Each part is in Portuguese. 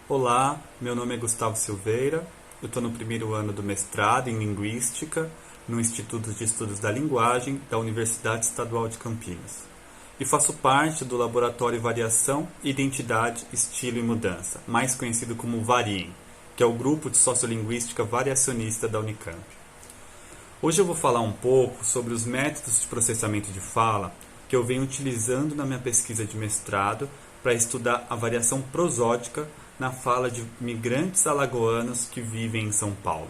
Olá, meu nome é Gustavo Silveira, eu estou no primeiro ano do mestrado em Linguística no Instituto de Estudos da Linguagem da Universidade Estadual de Campinas e faço parte do Laboratório Variação, Identidade, Estilo e Mudança, mais conhecido como VARIEM, que é o grupo de sociolinguística variacionista da Unicamp. Hoje eu vou falar um pouco sobre os métodos de processamento de fala que eu venho utilizando na minha pesquisa de mestrado para estudar a variação prosódica na fala de migrantes alagoanos que vivem em São Paulo.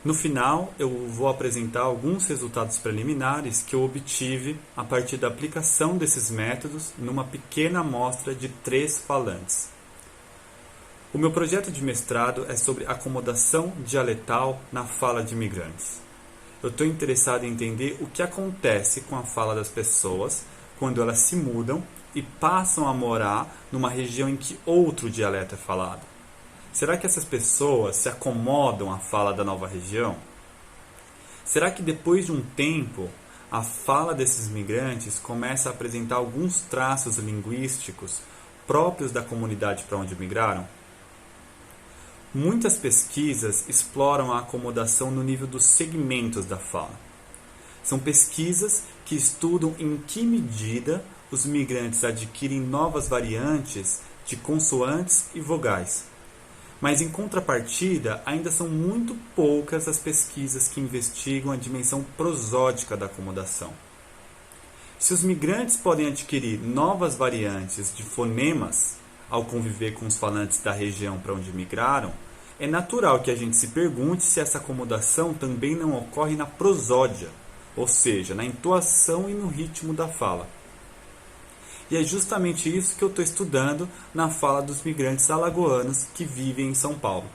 No final, eu vou apresentar alguns resultados preliminares que eu obtive a partir da aplicação desses métodos numa pequena amostra de 3 falantes. O meu projeto de mestrado é sobre acomodação dialetal na fala de imigrantes. Eu estou interessado em entender o que acontece com a fala das pessoas quando elas se mudam e passam a morar numa região em que outro dialeto é falado. Será que essas pessoas se acomodam à fala da nova região? Será que depois de um tempo a fala desses migrantes começa a apresentar alguns traços linguísticos próprios da comunidade para onde migraram? Muitas pesquisas exploram a acomodação no nível dos segmentos da fala. São pesquisas que estudam em que medida os migrantes adquirem novas variantes de consoantes e vogais. Mas, em contrapartida, ainda são muito poucas as pesquisas que investigam a dimensão prosódica da acomodação. Se os migrantes podem adquirir novas variantes de fonemas ao conviver com os falantes da região para onde migraram, é natural que a gente se pergunte se essa acomodação também não ocorre na prosódia, ou seja, na entoação e no ritmo da fala. E é justamente isso que eu estou estudando na fala dos migrantes alagoanos que vivem em São Paulo.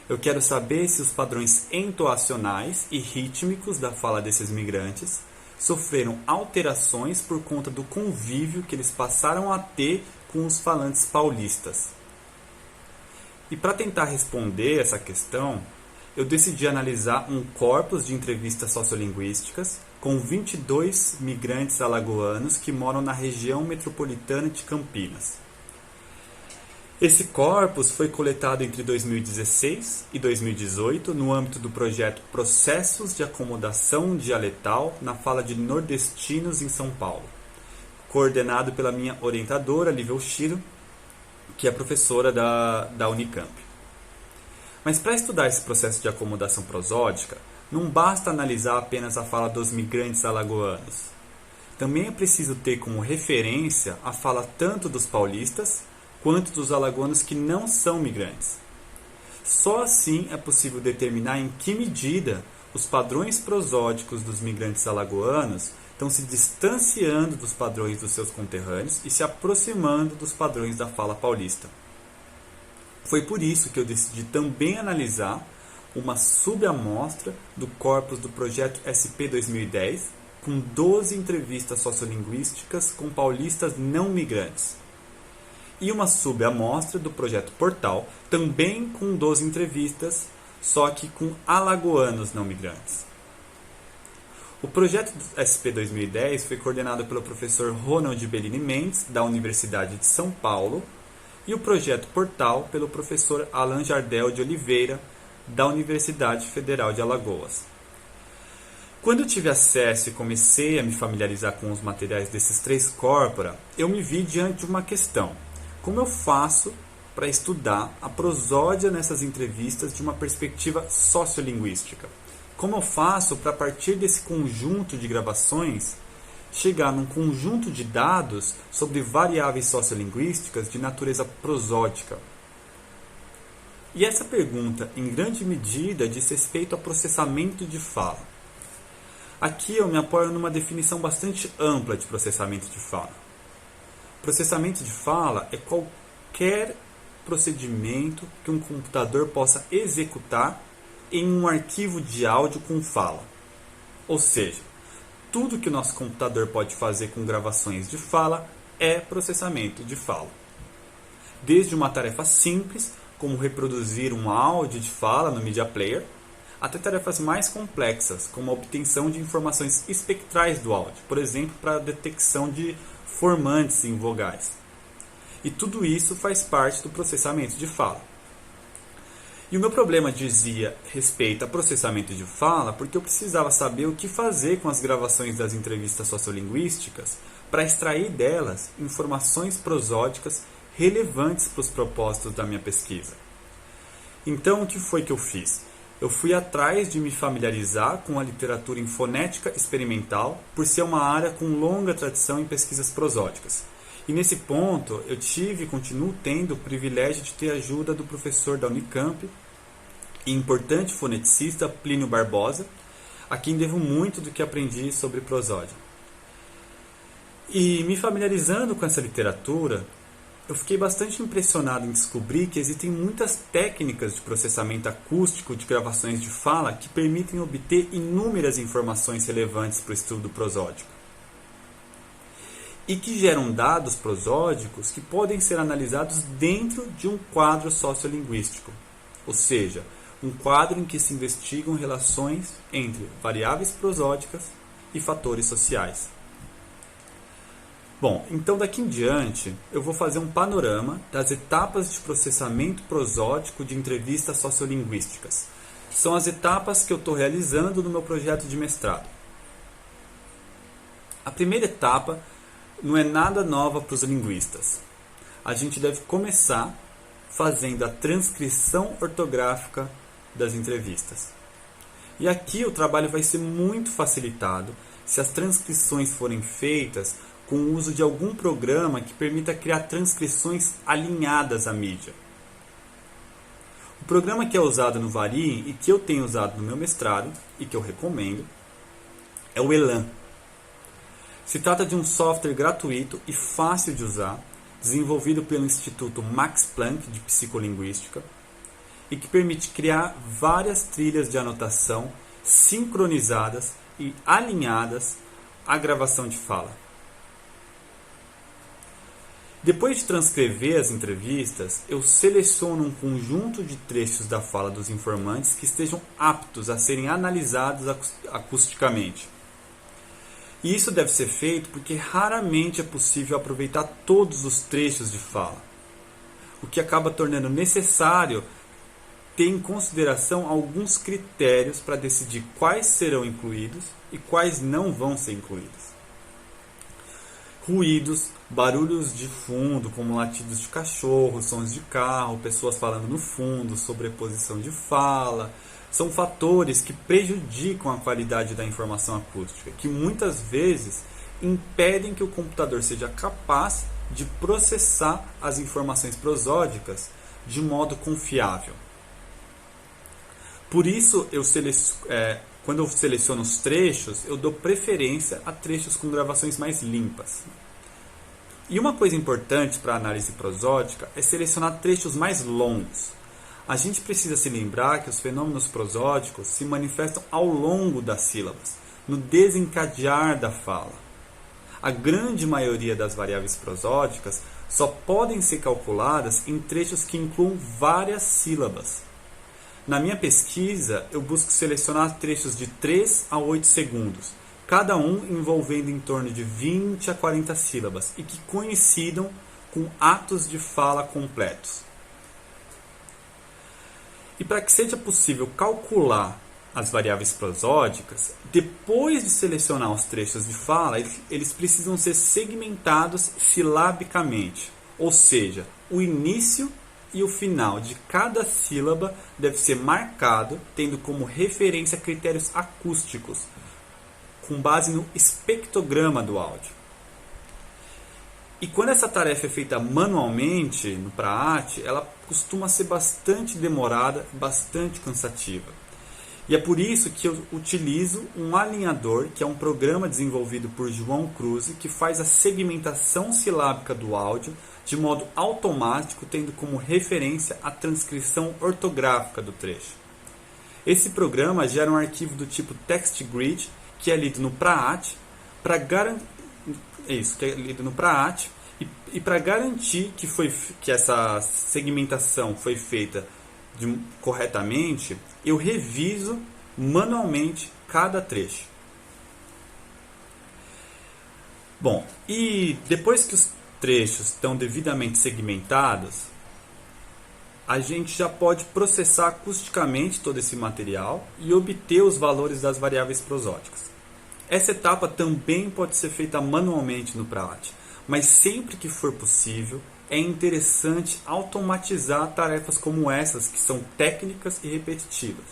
Eu quero saber se os padrões entoacionais e rítmicos da fala desses migrantes sofreram alterações por conta do convívio que eles passaram a ter com os falantes paulistas. E para tentar responder essa questão, eu decidi analisar um corpus de entrevistas sociolinguísticas com 22 migrantes alagoanos que moram na região metropolitana de Campinas. Esse corpus foi coletado entre 2016 e 2018 no âmbito do projeto Processos de Acomodação Dialetal na Fala de Nordestinos em São Paulo, coordenado pela minha orientadora, Lívia Oshiro, que é professora da Unicamp. Mas para estudar esse processo de acomodação prosódica, não basta analisar apenas a fala dos migrantes alagoanos. Também é preciso ter como referência a fala tanto dos paulistas quanto dos alagoanos que não são migrantes. Só assim é possível determinar em que medida os padrões prosódicos dos migrantes alagoanos estão se distanciando dos padrões dos seus conterrâneos e se aproximando dos padrões da fala paulista. Foi por isso que eu decidi também analisar uma subamostra do corpus do projeto SP 2010, com 12 entrevistas sociolinguísticas com paulistas não migrantes. E uma subamostra do projeto Portal, também com 12 entrevistas, só que com alagoanos não migrantes. O projeto do SP 2010 foi coordenado pelo professor Ronald Bellini Mendes, da Universidade de São Paulo, e o projeto Portal pelo professor Alan Jardel de Oliveira, da Universidade Federal de Alagoas. Quando eu tive acesso e comecei a me familiarizar com os materiais desses 3 corpora, eu me vi diante de uma questão. Como eu faço para estudar a prosódia nessas entrevistas de uma perspectiva sociolinguística? Como eu faço para, a partir desse conjunto de gravações, chegar num conjunto de dados sobre variáveis sociolinguísticas de natureza prosódica? E essa pergunta, em grande medida, diz respeito ao processamento de fala. Aqui eu me apoio numa definição bastante ampla de processamento de fala. Processamento de fala é qualquer procedimento que um computador possa executar em um arquivo de áudio com fala. Ou seja, tudo que o nosso computador pode fazer com gravações de fala é processamento de fala. Desde uma tarefa simples, como reproduzir um áudio de fala no Media Player, até tarefas mais complexas, como a obtenção de informações espectrais do áudio, por exemplo, para a detecção de formantes em vogais. E tudo isso faz parte do processamento de fala. E o meu problema dizia respeito a processamento de fala porque eu precisava saber o que fazer com as gravações das entrevistas sociolinguísticas para extrair delas informações prosódicas relevantes para os propósitos da minha pesquisa. Então, o que foi que eu fiz? Eu fui atrás de me familiarizar com a literatura em fonética experimental, por ser uma área com longa tradição em pesquisas prosódicas. E nesse ponto, eu tive e continuo tendo o privilégio de ter a ajuda do professor da Unicamp e importante foneticista Plínio Barbosa, a quem devo muito do que aprendi sobre prosódia. E me familiarizando com essa literatura, eu fiquei bastante impressionado em descobrir que existem muitas técnicas de processamento acústico de gravações de fala que permitem obter inúmeras informações relevantes para o estudo prosódico. E que geram dados prosódicos que podem ser analisados dentro de um quadro sociolinguístico, ou seja, um quadro em que se investigam relações entre variáveis prosódicas e fatores sociais. Bom, então daqui em diante eu vou fazer um panorama das etapas de processamento prosódico de entrevistas sociolinguísticas. São as etapas que eu estou realizando no meu projeto de mestrado. A primeira etapa não é nada nova para os linguistas. A gente deve começar fazendo a transcrição ortográfica das entrevistas. E aqui o trabalho vai ser muito facilitado se as transcrições forem feitas com o uso de algum programa que permita criar transcrições alinhadas à mídia. O programa que é usado no Varii e que eu tenho usado no meu mestrado e que eu recomendo é o Elan. Se trata de um software gratuito e fácil de usar, desenvolvido pelo Instituto Max Planck de Psicolinguística e que permite criar várias trilhas de anotação sincronizadas e alinhadas à gravação de fala. Depois de transcrever as entrevistas, eu seleciono um conjunto de trechos da fala dos informantes que estejam aptos a serem analisados acusticamente. E isso deve ser feito porque raramente é possível aproveitar todos os trechos de fala, o que acaba tornando necessário ter em consideração alguns critérios para decidir quais serão incluídos e quais não vão ser incluídos. Ruídos, barulhos de fundo, como latidos de cachorro, sons de carro, pessoas falando no fundo, sobreposição de fala, são fatores que prejudicam a qualidade da informação acústica, que muitas vezes impedem que o computador seja capaz de processar as informações prosódicas de modo confiável. Por isso, quando eu seleciono os trechos, eu dou preferência a trechos com gravações mais limpas. E uma coisa importante para a análise prosódica é selecionar trechos mais longos. A gente precisa se lembrar que os fenômenos prosódicos se manifestam ao longo das sílabas, no desencadear da fala. A grande maioria das variáveis prosódicas só podem ser calculadas em trechos que incluam várias sílabas. Na minha pesquisa, eu busco selecionar trechos de 3 a 8 segundos, cada um envolvendo em torno de 20 a 40 sílabas e que coincidam com atos de fala completos. E para que seja possível calcular as variáveis prosódicas, depois de selecionar os trechos de fala, eles precisam ser segmentados silabicamente, ou seja, o início e o final de cada sílaba deve ser marcado tendo como referência critérios acústicos, com base no espectrograma do áudio. E quando essa tarefa é feita manualmente no Praat, ela costuma ser bastante demorada, bastante cansativa. E é por isso que eu utilizo um alinhador, que é um programa desenvolvido por João Cruz, que faz a segmentação silábica do áudio de modo automático, tendo como referência a transcrição ortográfica do trecho. Esse programa gera um arquivo do tipo TextGrid, que é lido no Praat, para garantir e para garantir que essa segmentação foi feita corretamente, eu reviso manualmente cada trecho. Bom, e depois que os trechos estão devidamente segmentados, a gente já pode processar acusticamente todo esse material e obter os valores das variáveis prosódicas. Essa etapa também pode ser feita manualmente no PRAT, mas sempre que for possível, é interessante automatizar tarefas como essas, que são técnicas e repetitivas.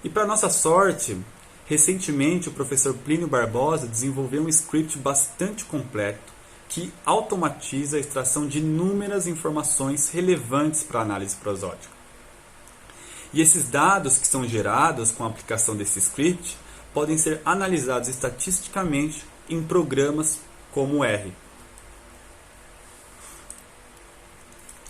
E para nossa sorte, recentemente o professor Plínio Barbosa desenvolveu um script bastante completo que automatiza a extração de inúmeras informações relevantes para a análise prosódica. E esses dados que são gerados com a aplicação desse script podem ser analisados estatisticamente em programas como o R.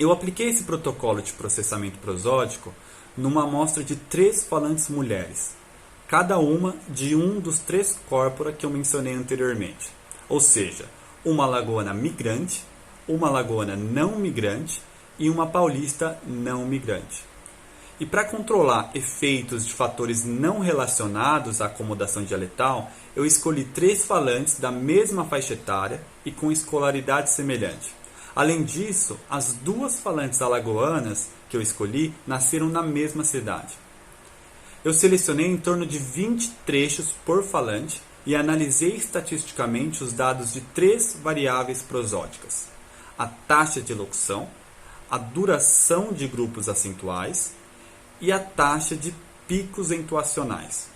Eu apliquei esse protocolo de processamento prosódico numa amostra de 3 falantes mulheres, cada uma de um dos 3 corpora que eu mencionei anteriormente, ou seja, uma alagoana migrante, uma alagoana não migrante e uma paulista não migrante. E para controlar efeitos de fatores não relacionados à acomodação dialetal, eu escolhi 3 falantes da mesma faixa etária e com escolaridade semelhante. Além disso, as 2 falantes alagoanas que eu escolhi nasceram na mesma cidade. Eu selecionei em torno de 20 trechos por falante e analisei estatisticamente os dados de 3 variáveis prosódicas: a taxa de elocução, a duração de grupos acentuais e a taxa de picos entoacionais.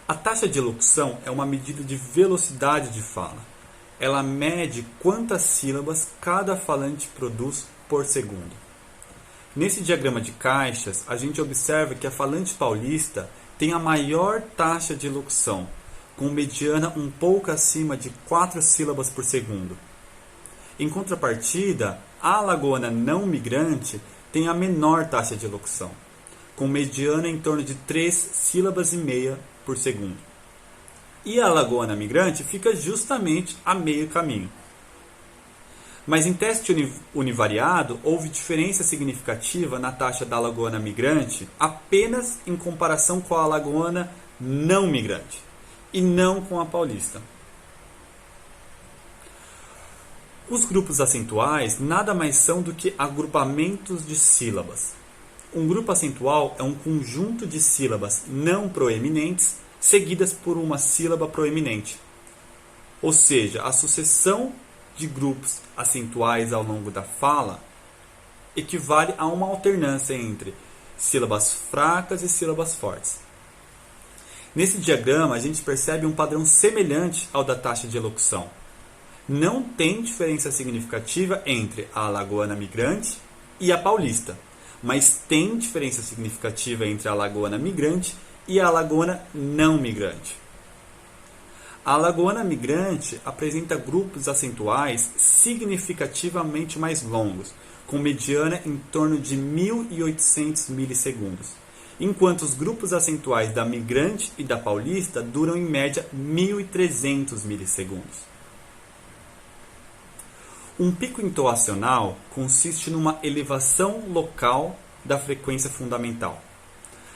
A taxa de elocução é uma medida de velocidade de fala. Ela mede quantas sílabas cada falante produz por segundo. Nesse diagrama de caixas, a gente observa que a falante paulista tem a maior taxa de elocução, com mediana um pouco acima de 4 sílabas por segundo. Em contrapartida, a alagoana não migrante tem a menor taxa de elocução, com mediana em torno de 3 sílabas e meia por segundo. E a alagoana migrante fica justamente a meio caminho. Mas em teste univariado, houve diferença significativa na taxa da alagoana migrante apenas em comparação com a alagoana não migrante, e não com a paulista. Os grupos acentuais nada mais são do que agrupamentos de sílabas. Um grupo acentual é um conjunto de sílabas não proeminentes seguidas por uma sílaba proeminente. Ou seja, a sucessão de grupos acentuais ao longo da fala equivale a uma alternância entre sílabas fracas e sílabas fortes. Nesse diagrama, a gente percebe um padrão semelhante ao da taxa de elocução. Não tem diferença significativa entre a alagoana migrante e a paulista, mas tem diferença significativa entre a alagoana migrante e a alagoana não migrante. A alagoana migrante apresenta grupos acentuais significativamente mais longos, com mediana em torno de 1.800 milissegundos, enquanto os grupos acentuais da migrante e da paulista duram em média 1.300 milissegundos. Um pico entoacional consiste numa elevação local da frequência fundamental.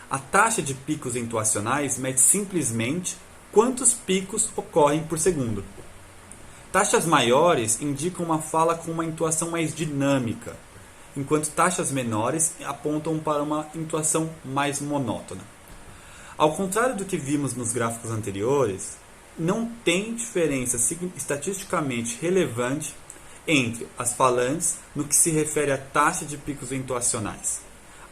A taxa de picos entoacionais mede simplesmente quantos picos ocorrem por segundo. Taxas maiores indicam uma fala com uma entoação mais dinâmica, enquanto taxas menores apontam para uma entoação mais monótona. Ao contrário do que vimos nos gráficos anteriores, não tem diferença estatisticamente relevante entre as falantes no que se refere à taxa de picos entoacionais.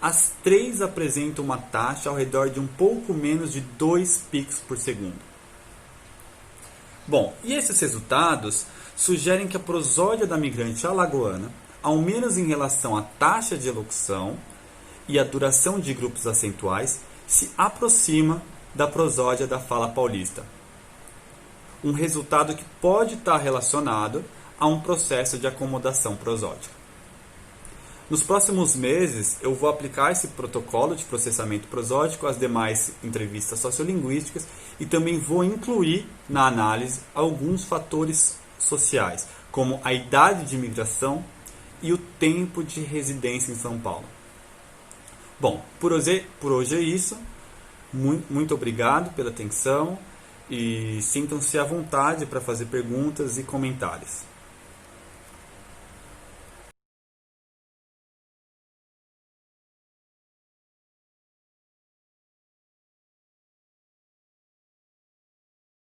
As 3 apresentam uma taxa ao redor de um pouco menos de 2 picos por segundo. Bom, e esses resultados sugerem que a prosódia da migrante alagoana, ao menos em relação à taxa de elocução e à duração de grupos acentuais, se aproxima da prosódia da fala paulista. Um resultado que pode estar relacionado a um processo de acomodação prosódica. Nos próximos meses, eu vou aplicar esse protocolo de processamento prosódico às demais entrevistas sociolinguísticas e também vou incluir na análise alguns fatores sociais, como a idade de imigração e o tempo de residência em São Paulo. Bom, por hoje é isso. Muito obrigado pela atenção e sintam-se à vontade para fazer perguntas e comentários.